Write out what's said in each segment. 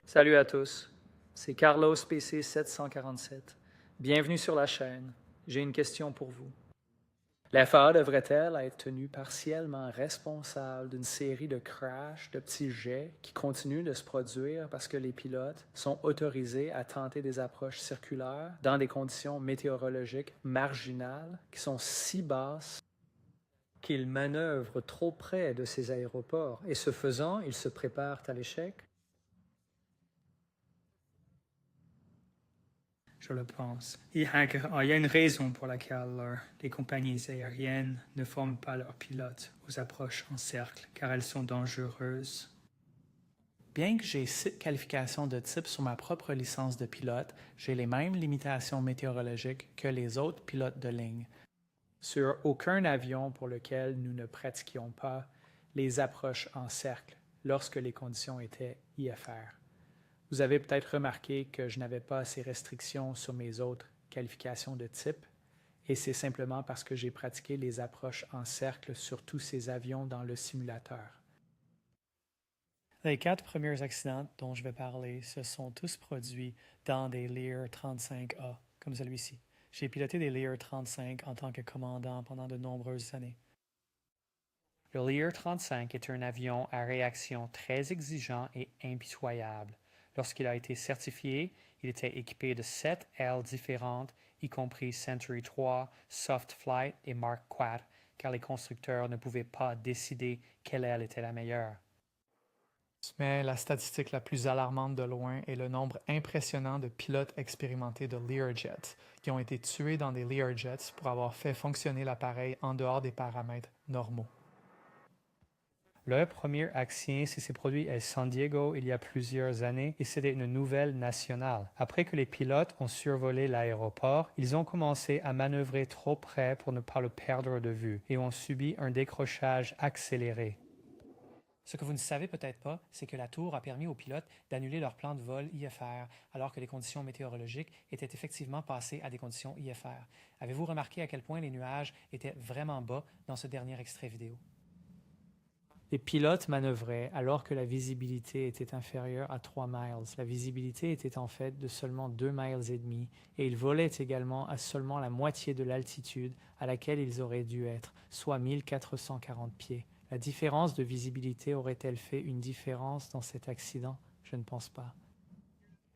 Salut à tous, c'est Carlos PC 747. Bienvenue sur la chaîne. J'ai une question pour vous. La FAA devrait-elle être tenue partiellement responsable d'une série de crashs, de petits jets qui continuent de se produire parce que les pilotes sont autorisés à tenter des approches circulaires dans des conditions météorologiques marginales qui sont si basses qu'ils manœuvrent trop près de ces aéroports et ce faisant, ils se préparent à l'échec? Je le pense. Il y a une raison pour laquelle les compagnies aériennes ne forment pas leurs pilotes aux approches en cercle, car elles sont dangereuses. Bien que j'ai 6 qualifications de type sur ma propre licence de pilote, j'ai les mêmes limitations météorologiques que les autres pilotes de ligne. Sur aucun avion pour lequel nous ne pratiquions pas les approches en cercle lorsque les conditions étaient IFR. Vous avez peut-être remarqué que je n'avais pas ces restrictions sur mes autres qualifications de type, et c'est simplement parce que j'ai pratiqué les approches en cercle sur tous ces avions dans le simulateur. Les 4 premiers accidents dont je vais parler se sont tous produits dans des Lear 35A, comme celui-ci. J'ai piloté des Lear 35 en tant que commandant pendant de nombreuses années. Le Lear 35 est un avion à réaction très exigeant et impitoyable. Lorsqu'il a été certifié, il était équipé de 7 ailes différentes, y compris Century 3, Soft Flight et Mark IV, car les constructeurs ne pouvaient pas décider quelle aile était la meilleure. Mais la statistique la plus alarmante de loin est le nombre impressionnant de pilotes expérimentés de Learjet qui ont été tués dans des Learjets pour avoir fait fonctionner l'appareil en dehors des paramètres normaux. Le premier accident s'est produit à San Diego il y a plusieurs années et c'était une nouvelle nationale. Après que les pilotes ont survolé l'aéroport, ils ont commencé à manœuvrer trop près pour ne pas le perdre de vue et ont subi un décrochage accéléré. Ce que vous ne savez peut-être pas, c'est que la tour a permis aux pilotes d'annuler leur plan de vol IFR, alors que les conditions météorologiques étaient effectivement passées à des conditions IFR. Avez-vous remarqué à quel point les nuages étaient vraiment bas dans ce dernier extrait vidéo? Les pilotes manœuvraient alors que la visibilité était inférieure à 3 miles. La visibilité était en fait de seulement 2 miles et demi et ils volaient également à seulement la moitié de l'altitude à laquelle ils auraient dû être, soit 1440 pieds. La différence de visibilité aurait-elle fait une différence dans cet accident? Je ne pense pas.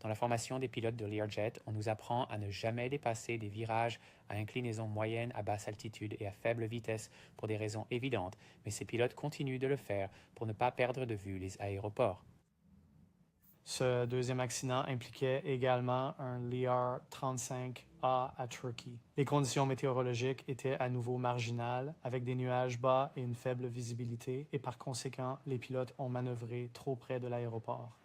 Dans la formation des pilotes de Learjet, on nous apprend à ne jamais dépasser des virages à inclinaison moyenne à basse altitude et à faible vitesse pour des raisons évidentes, mais ces pilotes continuent de le faire pour ne pas perdre de vue les aéroports. Ce deuxième accident impliquait également un Lear 35A à Turkey. Les conditions météorologiques étaient à nouveau marginales, avec des nuages bas et une faible visibilité, et par conséquent, les pilotes ont manœuvré trop près de l'aéroport.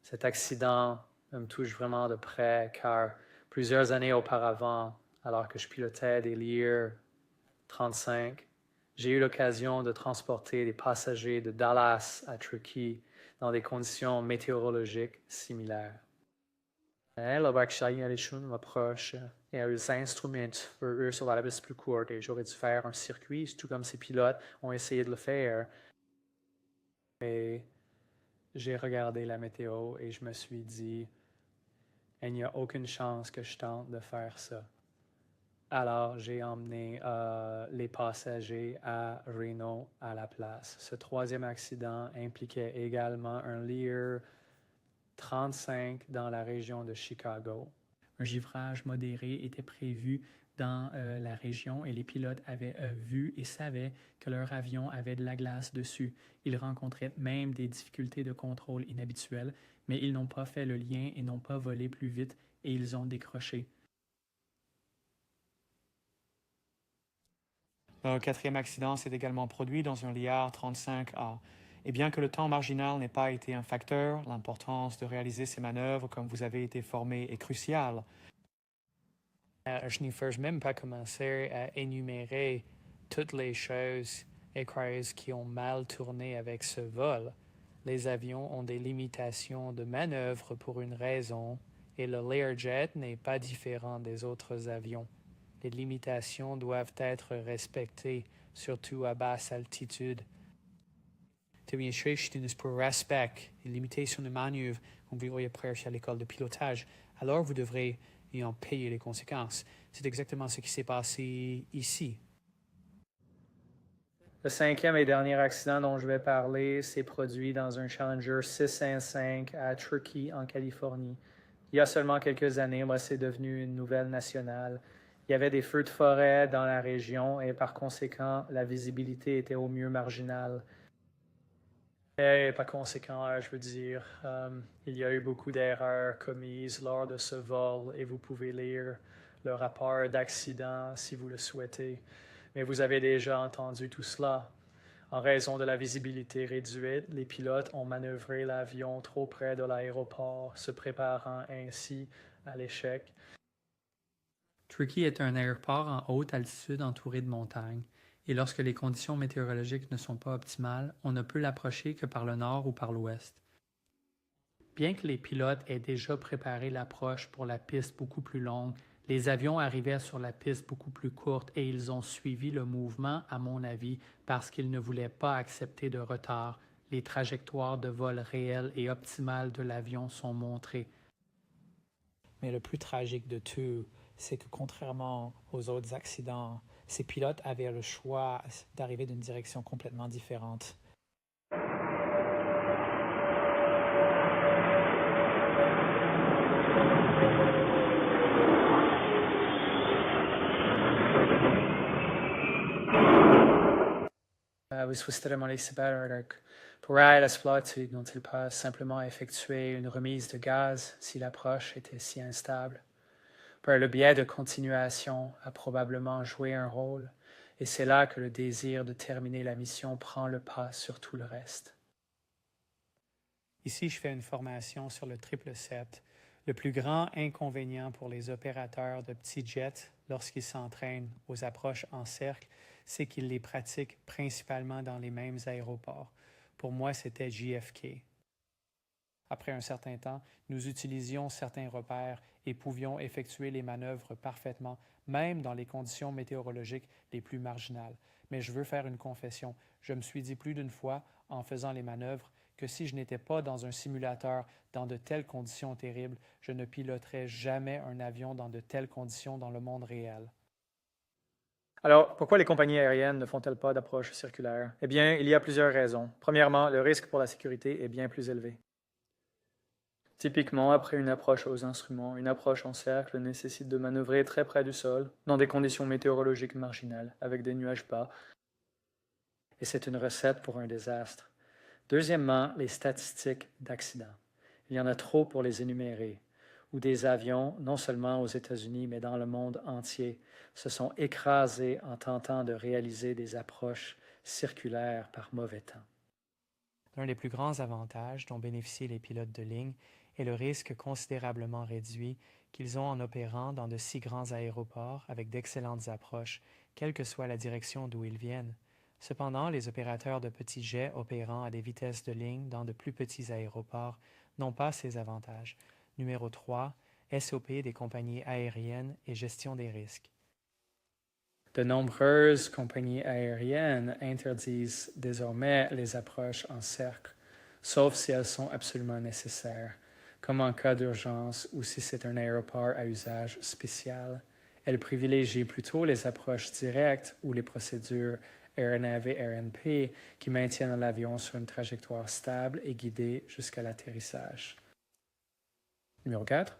Cet accident me touche vraiment de près car plusieurs années auparavant, alors que je pilotais des Lear 35, j'ai eu l'occasion de transporter des passagers de Dallas à Turkey dans des conditions météorologiques similaires. Le Berkshire m'approche et les instruments pour eux sur la piste plus courte et j'aurais dû faire un circuit, tout comme ces pilotes ont essayé de le faire. Et j'ai regardé la météo et je me suis dit, il n'y a aucune chance que je tente de faire ça. Alors, j'ai emmené les passagers à Reno à la place. Ce troisième accident impliquait également un Lear 35 dans la région de Chicago. Un givrage modéré était prévu dans la région et les pilotes avaient vu et savaient que leur avion avait de la glace dessus. Ils rencontraient même des difficultés de contrôle inhabituelles, mais ils n'ont pas fait le lien et n'ont pas volé plus vite et ils ont décroché. Le quatrième accident s'est également produit dans un Lear 35A. Et bien que le temps marginal n'ait pas été un facteur, l'importance de réaliser ces manœuvres comme vous avez été formé est cruciale. Je n'ai même pas commencé à énumérer toutes les choses et crises qui ont mal tourné avec ce vol. Les avions ont des limitations de manœuvre pour une raison et le Learjet n'est pas différent des autres avions. Les limitations doivent être respectées, surtout à basse altitude. devient schlechtestens pour respect et limitation de manœuvre quand vous auriez prêché à l'école de pilotage, alors vous devrez y en payer les conséquences. C'est exactement ce qui s'est passé ici. Le cinquième et dernier accident dont je vais parler s'est produit dans un Challenger 615 à Turkey, en Californie. Il y a seulement quelques années, c'est devenu une nouvelle nationale. Il y avait des feux de forêt dans la région et par conséquent, la visibilité était au mieux marginale. Et par conséquent, je veux dire, il y a eu beaucoup d'erreurs commises lors de ce vol et vous pouvez lire le rapport d'accident si vous le souhaitez. Mais vous avez déjà entendu tout cela. En raison de la visibilité réduite, les pilotes ont manœuvré l'avion trop près de l'aéroport, se préparant ainsi à l'échec. Turkey est un aéroport en haute altitude entouré de montagnes, et lorsque les conditions météorologiques ne sont pas optimales, on ne peut l'approcher que par le nord ou par l'ouest. Bien que les pilotes aient déjà préparé l'approche pour la piste beaucoup plus longue, les avions arrivaient sur la piste beaucoup plus courte et ils ont suivi le mouvement, à mon avis, parce qu'ils ne voulaient pas accepter de retard. Les trajectoires de vol réelles et optimales de l'avion sont montrées. Mais le plus tragique de tout, c'est que contrairement aux autres accidents, ces pilotes avaient le choix d'arriver d'une direction complètement différente. Was wusste mal pourrait exploiter dont il peut simplement effectuer une remise de gaz si l'approche était si instable. Par le biais de continuation a probablement joué un rôle, et c'est là que le désir de terminer la mission prend le pas sur tout le reste. Ici, je fais une formation sur le 777. Le plus grand inconvénient pour les opérateurs de petits jets lorsqu'ils s'entraînent aux approches en cercle, c'est qu'ils les pratiquent principalement dans les mêmes aéroports. Pour moi, c'était JFK. Après un certain temps, nous utilisions certains repères et pouvions effectuer les manœuvres parfaitement, même dans les conditions météorologiques les plus marginales. Mais je veux faire une confession. Je me suis dit plus d'une fois, en faisant les manœuvres, que si je n'étais pas dans un simulateur dans de telles conditions terribles, je ne piloterais jamais un avion dans de telles conditions dans le monde réel. Alors, pourquoi les compagnies aériennes ne font-elles pas d'approche circulaire? Eh bien, il y a plusieurs raisons. Premièrement, le risque pour la sécurité est bien plus élevé. Typiquement, après une approche aux instruments, une approche en cercle nécessite de manœuvrer très près du sol, dans des conditions météorologiques marginales, avec des nuages bas, et c'est une recette pour un désastre. Deuxièmement, les statistiques d'accidents. Il y en a trop pour les énumérer, où des avions, non seulement aux États-Unis, mais dans le monde entier, se sont écrasés en tentant de réaliser des approches circulaires par mauvais temps. L'un des plus grands avantages dont bénéficient les pilotes de ligne est le risque considérablement réduit qu'ils ont en opérant dans de si grands aéroports avec d'excellentes approches, quelle que soit la direction d'où ils viennent. Cependant, les opérateurs de petits jets opérant à des vitesses de ligne dans de plus petits aéroports n'ont pas ces avantages. Numéro 3, SOP des compagnies aériennes et gestion des risques. De nombreuses compagnies aériennes interdisent désormais les approches en cercle, sauf si elles sont absolument nécessaires, comme en cas d'urgence ou si c'est un aéroport à usage spécial. Elles privilégient plutôt les approches directes ou les procédures AirNav et RNP qui maintiennent l'avion sur une trajectoire stable et guidée jusqu'à l'atterrissage. Numéro 4.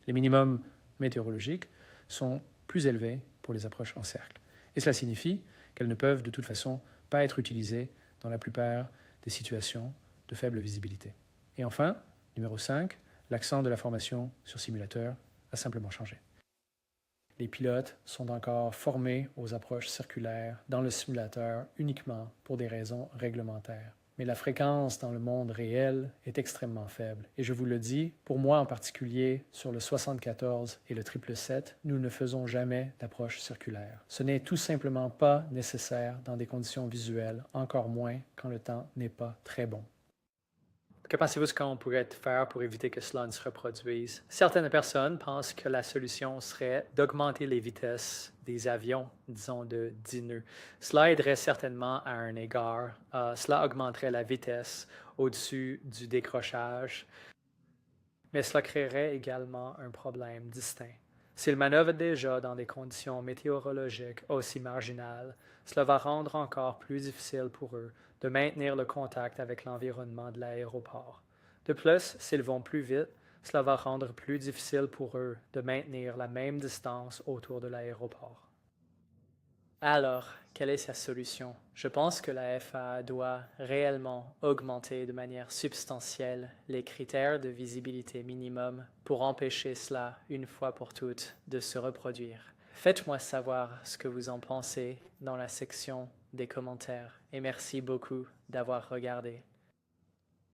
Les minimums météorologiques sont plus élevés pour les approches en cercle. Et cela signifie qu'elles ne peuvent de toute façon pas être utilisées dans la plupart des situations de faible visibilité. Et enfin, numéro 5, l'accent de la formation sur simulateur a simplement changé. Les pilotes sont encore formés aux approches circulaires dans le simulateur uniquement pour des raisons réglementaires. Mais la fréquence dans le monde réel est extrêmement faible. Et je vous le dis, pour moi en particulier, sur le 74 et le 777, nous ne faisons jamais d'approche circulaire. Ce n'est tout simplement pas nécessaire dans des conditions visuelles, encore moins quand le temps n'est pas très bon. Que pensez-vous ce qu'on pourrait faire pour éviter que cela ne se reproduise? Certaines personnes pensent que la solution serait d'augmenter les vitesses des avions, disons de 10 nœuds. Cela aiderait certainement à un égard. Cela augmenterait la vitesse au-dessus du décrochage, mais cela créerait également un problème distinct. S'ils manœuvrent déjà dans des conditions météorologiques aussi marginales, cela va rendre encore plus difficile pour eux de maintenir le contact avec l'environnement de l'aéroport. De plus, s'ils vont plus vite, cela va rendre plus difficile pour eux de maintenir la même distance autour de l'aéroport. Alors, quelle est sa solution? Je pense que la FAA doit réellement augmenter de manière substantielle les critères de visibilité minimum pour empêcher cela, une fois pour toutes, de se reproduire. Faites-moi savoir ce que vous en pensez dans la section des commentaires et merci beaucoup d'avoir regardé.